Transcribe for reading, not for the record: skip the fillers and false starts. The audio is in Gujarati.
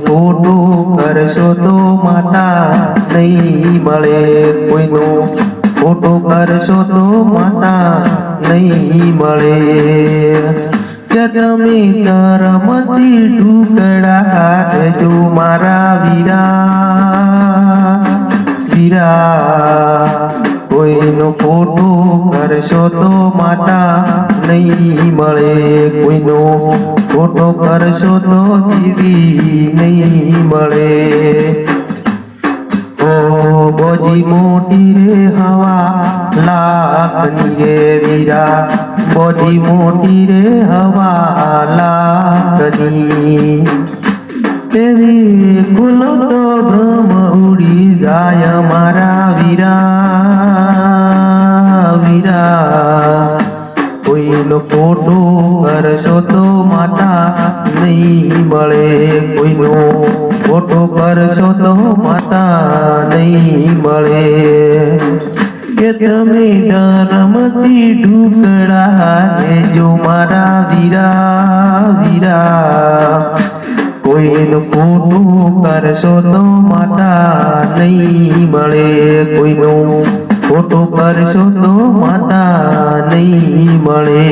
ખોટું કરશો તો માતા નહીં મળે, કોઈનું ખોટું કરશો તો માતા નહીં મળે. કે તમે કરમથી ટુકડા જો મારા વીરા વીરા, કોઈનું ખોટું કરશો તો માતા નહીં મળે, કોઈનું ખોટું કરશો તો જીવી નહીં મળે. ઓ બોજી મોટી રે હવા લાખની રે વીરા, બોજી મોટી રે હવા લાખની, એવી ખુલો તો ભ્રમ ઉડી જાય મારા વીરા વીરા. કોઈનું ખોટું કરશો તો માતા નહીં મળે, કોઈનું ખોટું કરશો તો માતા નહીં મળે. કે તમે ધર્મથી ઢુકડા લેજો મારા વીરા વીરા, કોઈનું ખોટું કરશો તો માતા નહીં મળે, કોઈનું ખોટું કરશો તો માતા નહીં મળે.